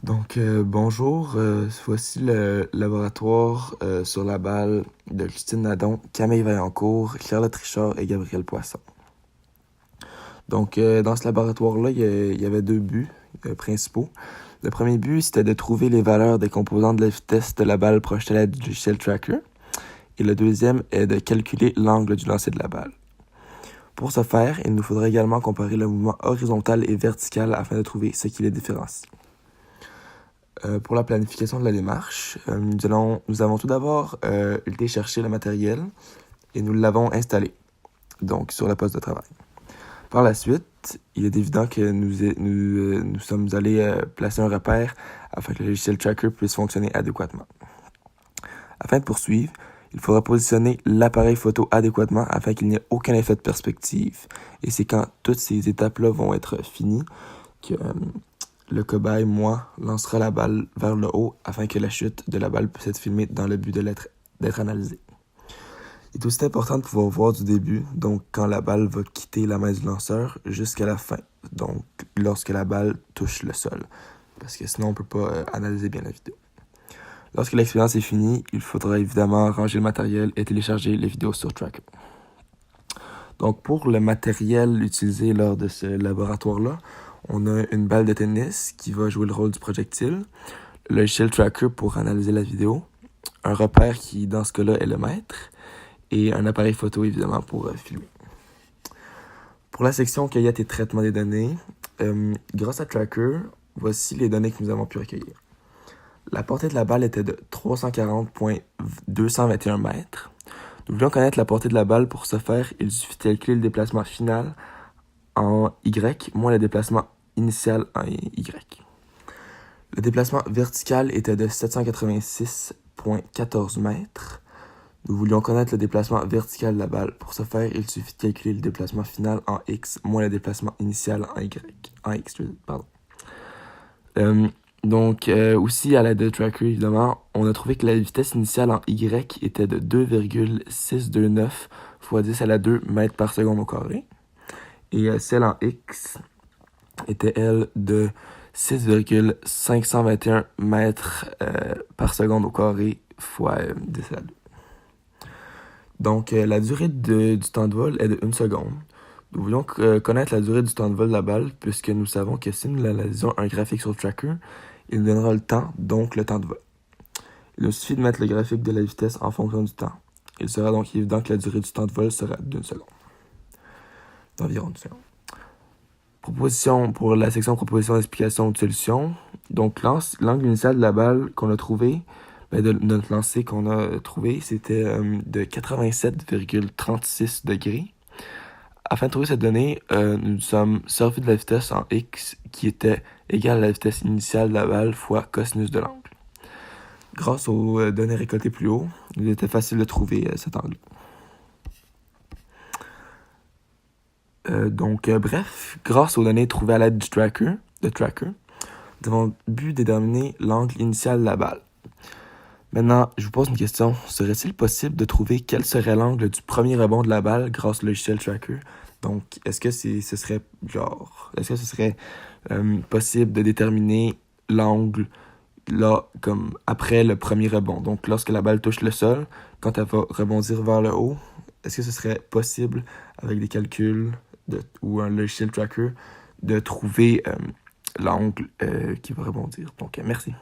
Bonjour, voici le laboratoire sur la balle de Christine Nadon, Camille Vaillancourt, Charlotte Richard et Gabriel Poisson. Dans ce laboratoire-là, il y avait deux buts principaux. Le premier but, c'était de trouver les valeurs des composants de la vitesse de la balle projetée à l'aide du logiciel Tracker. Et le deuxième est de calculer l'angle du lancer de la balle. Pour ce faire, il nous faudrait également comparer le mouvement horizontal et vertical afin de trouver ce qui les différencie. Pour la planification de la démarche, nous avons tout d'abord été chercher le matériel et nous l'avons installé, donc sur le poste de travail. Par la suite, il est évident que nous sommes allés placer un repère afin que le logiciel Tracker puisse fonctionner adéquatement. Afin de poursuivre, il faudra positionner l'appareil photo adéquatement afin qu'il n'y ait aucun effet de perspective. Et c'est quand toutes ces étapes-là vont être finies que le cobaye, moi, lancera la balle vers le haut afin que la chute de la balle puisse être filmée dans le but d'être analysée. Il est aussi important de pouvoir voir du début, donc quand la balle va quitter la main du lanceur, jusqu'à la fin, donc lorsque la balle touche le sol, parce que sinon on ne peut pas analyser bien la vidéo. Lorsque l'expérience est finie, il faudra évidemment ranger le matériel et télécharger les vidéos sur Tracker. Donc pour le matériel utilisé lors de ce laboratoire-là, on a une balle de tennis qui va jouer le rôle du projectile, le logiciel Tracker pour analyser la vidéo, un repère qui, dans ce cas-là, est le mètre, et un appareil photo, évidemment, pour filmer. Pour la section cueillette et traitement des données, grâce à Tracker, voici les données que nous avons pu recueillir. La portée de la balle était de 340,221 mètres. Nous voulions connaître la portée de la balle. Pour ce faire, il suffit de calculer le déplacement final en Y moins le déplacement initial en Y. Le déplacement vertical était de 786,14 mètres. Nous voulions connaître le déplacement vertical de la balle. Pour ce faire, il suffit de calculer le déplacement final en X moins le déplacement initial en Y. Aussi, à l'aide de Tracker, évidemment, on a trouvé que la vitesse initiale en Y était de 2,629 fois 10 à la 2 mètres par seconde au carré. Et celle en X était, elle, de 6,521 mètres par seconde au carré fois 10 à la 2. La durée du temps de vol est de 1 seconde. Nous voulions connaître la durée du temps de vol de la balle, puisque nous savons que si nous analysons un graphique sur Tracker, il nous donnera le temps, donc le temps de vol. Il nous suffit de mettre le graphique de la vitesse en fonction du temps. Il sera donc évident que la durée du temps de vol sera d'1 seconde. D'environ 1 seconde. Pour la section proposition d'explication de solution. Donc, l'angle initial de la balle qu'on a trouvé, de notre lancer qu'on a trouvé, c'était de 87,36 degrés. Afin de trouver cette donnée, nous sommes servis de la vitesse en X qui était égale à la vitesse initiale de la balle fois cosinus de l'angle. Grâce aux données récoltées plus haut, il était facile de trouver cet angle. Bref, grâce aux données trouvées à l'aide de Tracker, nous avons pu déterminer l'angle initial de la balle. Maintenant, je vous pose une question. Serait-il possible de trouver quel serait l'angle du premier rebond de la balle grâce au logiciel Tracker? Donc, est-ce que ce serait possible de déterminer l'angle là, comme après le premier rebond? Donc, lorsque la balle touche le sol, quand elle va rebondir vers le haut, est-ce que ce serait possible, avec des calculs ou un logiciel Tracker, de trouver l'angle qui va rebondir? Donc, merci.